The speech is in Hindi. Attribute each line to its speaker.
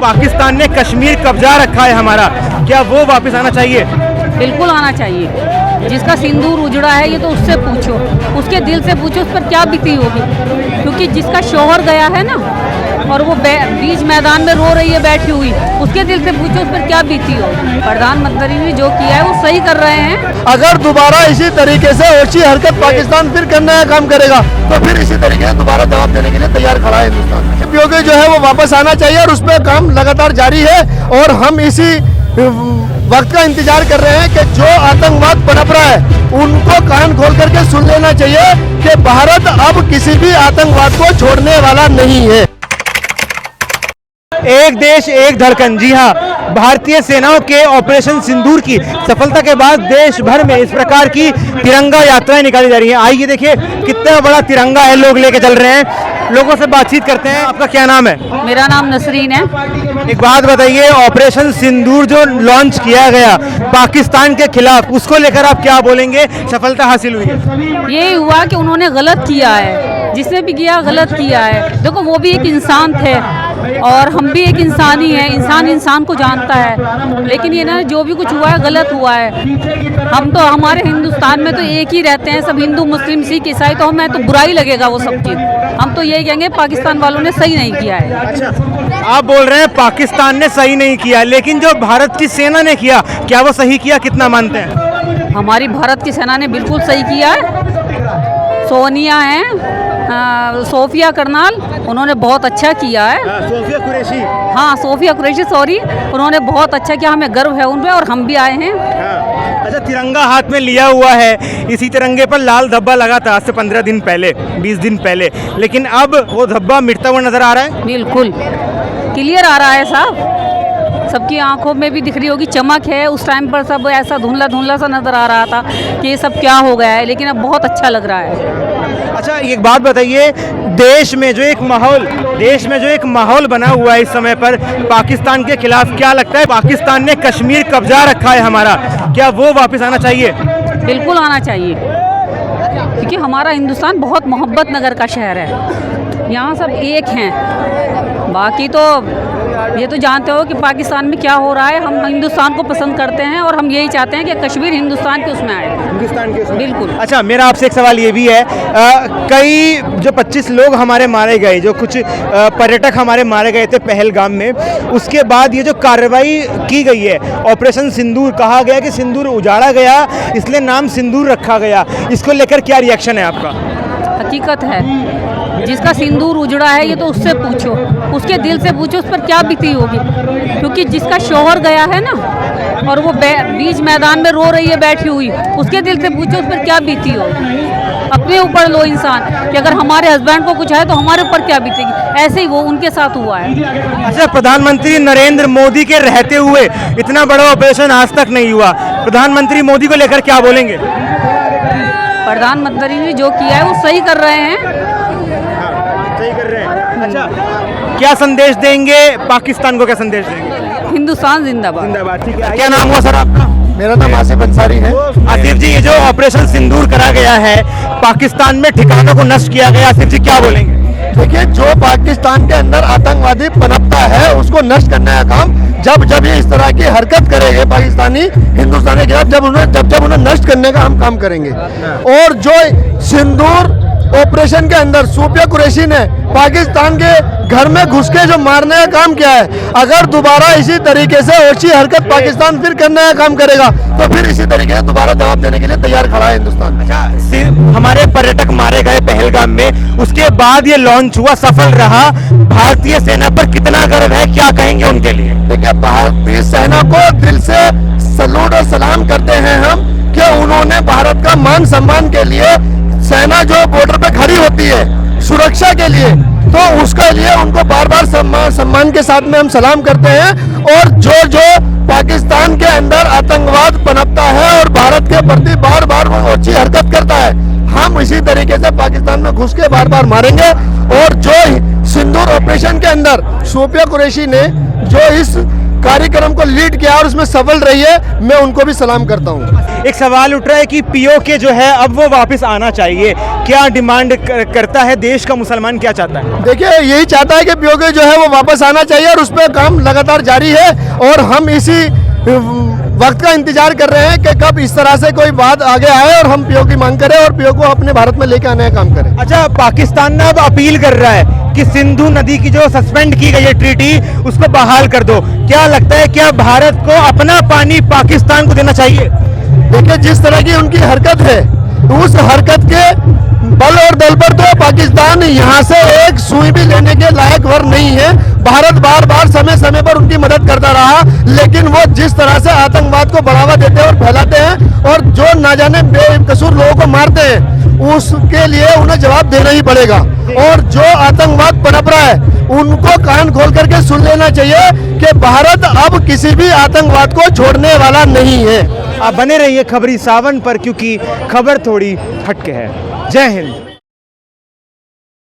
Speaker 1: पाकिस्तान ने कश्मीर कब्जा रखा है हमारा, क्या वो वापस आना चाहिए?
Speaker 2: बिल्कुल आना चाहिए। जिसका सिंदूर उजड़ा है ये तो उससे पूछो, उसके दिल से पूछो उस पर क्या बीती होगी, क्योंकि जिसका शौहर गया है ना और वो बीच मैदान में रो रही है बैठी हुई, उसके दिल से पूछो उस पर क्या बीती हो। प्रधानमंत्री ने जो किया है वो सही कर रहे हैं।
Speaker 3: अगर दोबारा इसी तरीके से ओछी हरकत पाकिस्तान फिर करने का काम करेगा तो फिर इसी तरीके से दोबारा जवाब देने के लिए तैयार खड़ा है हिंदुस्तान। योगी जो है वो वापस आना चाहिए और उस पर काम लगातार जारी है और हम इसी वक्त का इंतजार कर रहे हैं कि जो आतंकवाद पनप रहा है उनको कान खोल करके सुन लेना चाहिए कि भारत अब किसी भी आतंकवाद को छोड़ने वाला नहीं है।
Speaker 1: एक देश एक धड़कन, जी हाँ, भारतीय सेनाओं के ऑपरेशन सिंदूर की सफलता के बाद देश भर में इस प्रकार की तिरंगा यात्राएं निकाली जा रही हैं। आइए देखिए कितना बड़ा तिरंगा है, लोग लेके चल रहे हैं। लोगों से बातचीत करते हैं। आपका क्या नाम है?
Speaker 2: मेरा नाम नसरीन है।
Speaker 1: एक बात बताइए, ऑपरेशन सिंदूर जो लॉन्च किया गया पाकिस्तान के खिलाफ, उसको लेकर आप क्या बोलेंगे? सफलता हासिल हुई है?
Speaker 2: ये हुआ कि उन्होंने गलत किया है, जिसने भी किया गलत किया है। देखो वो भी एक इंसान थे और हम भी एक इंसान ही है, इंसान इंसान को जानता है, लेकिन ये ना जो भी कुछ हुआ है गलत हुआ है। हम तो हमारे हिंदुस्तान में तो एक ही रहते हैं, सब हिंदू मुस्लिम सिख ईसाई, तो हमें तो बुरा ही लगेगा वो सब चीज़। हम तो यही कहेंगे पाकिस्तान वालों ने सही नहीं किया है।
Speaker 1: अच्छा, आप बोल रहे हैं पाकिस्तान ने सही नहीं किया, लेकिन जो भारत की सेना ने किया, क्या वो सही किया? कितना मानते हैं?
Speaker 2: हमारी भारत की सेना ने बिल्कुल सही किया है। सोनिया है, सोफिया करनाल, उन्होंने बहुत अच्छा किया है।
Speaker 1: सोफिया कुरैशी,
Speaker 2: हाँ सोफिया कुरैशी, सॉरी, उन्होंने बहुत अच्छा किया। हमें गर्व है उन पे और हम भी आए हैं।
Speaker 1: अच्छा, तिरंगा हाथ में लिया हुआ है, इसी तिरंगे पर लाल धब्बा लगा था आज से 15 दिन पहले, 20 दिन पहले, लेकिन अब वो धब्बा मिटता हुआ नजर आ रहा है।
Speaker 2: बिल्कुल क्लियर आ रहा है साहब, सबकी आंखों में भी दिख रही होगी चमक है। उस टाइम पर सब ऐसा धुंधला धुंधला सा नजर आ रहा था कि ये सब क्या हो गया है, लेकिन अब बहुत अच्छा लग रहा है।
Speaker 1: अच्छा, एक बात बताइए, देश में जो एक माहौल बना हुआ है इस समय पर पाकिस्तान के खिलाफ, क्या लगता है पाकिस्तान ने कश्मीर कब्जा रखा है हमारा, क्या वो वापस आना चाहिए?
Speaker 2: बिल्कुल आना चाहिए, क्योंकि हमारा हिंदुस्तान बहुत मोहब्बत नगर का शहर है, यहाँ सब एक हैं। बाकी तो ये तो जानते हो कि पाकिस्तान में क्या हो रहा है। हम हिंदुस्तान को पसंद करते हैं और हम यही चाहते हैं कि कश्मीर हिंदुस्तान के उसमें आए,
Speaker 1: हिंदुस्तान के उसमें।
Speaker 2: बिल्कुल।
Speaker 1: अच्छा, मेरा आपसे एक सवाल ये भी है, कई जो 25 लोग हमारे मारे गए, जो कुछ पर्यटक हमारे मारे गए थे पहलगाम में, उसके बाद ये जो कार्रवाई की गई है ऑपरेशन सिंदूर, कहा गया कि सिंदूर उजाड़ा गया इसलिए नाम सिंदूर रखा गया, इसको लेकर क्या रिएक्शन है आपका?
Speaker 2: हकीकत है, जिसका सिंदूर उजड़ा है ये तो उससे पूछो, उसके दिल से पूछो उस पर क्या बीती होगी, क्योंकि जिसका शौहर गया है ना और वो बीच मैदान में रो रही है बैठी हुई, उसके दिल से पूछो उस पर क्या बीती होगी। अपने ऊपर लो इंसान कि अगर हमारे हस्बैंड को कुछ है तो हमारे ऊपर क्या बीतेगी, ऐसे ही वो उनके साथ हुआ है।
Speaker 1: अच्छा, प्रधानमंत्री नरेंद्र मोदी के रहते हुए इतना बड़ा ऑपरेशन आज तक नहीं हुआ, प्रधानमंत्री मोदी को लेकर क्या बोलेंगे?
Speaker 2: प्रधानमंत्री ने जो किया है वो सही कर रहे हैं।
Speaker 1: सही कर रहे हैं। अच्छा, क्या संदेश देंगे पाकिस्तान को, क्या संदेश देंगे?
Speaker 2: हिंदुस्तान जिंदाबाद।
Speaker 1: जिंदाबाद। ठीक है, क्या नाम हुआ सर आपका?
Speaker 3: मेरा नाम आसिफ अंसारी है।
Speaker 1: आसिफ जी, ये जो ऑपरेशन सिंदूर करा गया है, पाकिस्तान में ठिकानों को नष्ट किया गया, आसिफ जी क्या बोलेंगे?
Speaker 3: देखिए, जो पाकिस्तान के अंदर आतंकवादी पनपता है उसको नष्ट करने का काम जब ये इस तरह की हरकत करेंगे पाकिस्तानी हिंदुस्तान के खिलाफ, जब उन्हें नष्ट करने का हम काम करेंगे। और जो सिंदूर ऑपरेशन के अंदर सोफिया कुरैशी ने पाकिस्तान के घर में घुस के जो मारने का काम किया है, अगर दोबारा इसी तरीके से ओछी हरकत पाकिस्तान फिर करने का काम करेगा तो फिर इसी तरीके से दोबारा जवाब देने के लिए तैयार खड़ा है हिंदुस्तान।
Speaker 1: अच्छा, हमारे पर्यटक मारे गए पहलगाम में, उसके बाद ये लॉन्च हुआ, सफल रहा, भारतीय सेना पर कितना गर्व है, क्या कहेंगे उनके लिए?
Speaker 3: देखिए, भारतीय सेना को दिल से सलूट और सलाम करते हैं हम कि उन्होंने भारत का मान सम्मान के लिए, सेना जो बॉर्डर पे खड़ी होती है सुरक्षा के लिए, तो उसके लिए उनको बार बार सम्मान के साथ में हम सलाम करते हैं। और जो पाकिस्तान के अंदर आतंकवाद पनपता है और भारत के प्रति बार बार वो अच्छी हरकत करता है, हम इसी तरीके से पाकिस्तान में घुस के बार बार मारेंगे। और जो सिंदूर ऑपरेशन के अंदर सोफिया कुरैशी ने जो इस कार्यक्रम को लीड किया और उसमें सफल रही है, मैं उनको भी सलाम करता हूँ।
Speaker 1: एक सवाल उठ रहा है कि पीओके जो है अब वो वापस आना चाहिए, क्या डिमांड करता है देश का मुसलमान, क्या चाहता है?
Speaker 3: देखिए, यही चाहता है कि पीओके जो है वो वापस आना चाहिए और उस पर काम लगातार जारी है और हम इसी वक्त का इंतजार कर रहे हैं कि कब इस तरह से कोई बात आगे आए और हम पीओके मांग करें और पीओके को अपने भारत में लेके आने का काम करें।
Speaker 1: अच्छा, पाकिस्तान ना अब अपील कर रहा है कि सिंधु नदी की जो सस्पेंड की गई है ट्रीटी, उसको बहाल कर दो। क्या लगता है, क्या भारत को अपना पानी पाकिस्तान को देना चाहिए?
Speaker 3: देखिए, जिस तरह की उनकी हरकत है, उस हरकत के बल और दल पर तो पाकिस्तान यहाँ से एक सुई भी लेने के लायक वर नहीं है। भारत बार बार समय समय पर उनकी मदद करता रहा, लेकिन वो जिस तरह से आतंकवाद को बढ़ावा देते हैं और फैलाते हैं और जो ना जाने बेकसूर लोगों को मारते हैं, उसके लिए उन्हें जवाब देना ही पड़ेगा। और जो आतंकवाद पनप रहा है, उनको कान खोल करके सुन लेना चाहिए कि भारत अब किसी भी आतंकवाद को छोड़ने वाला नहीं है।
Speaker 1: आप बने रहिए खबरी सावन पर, क्योंकि खबर थोड़ी हटके है। जय हिंद।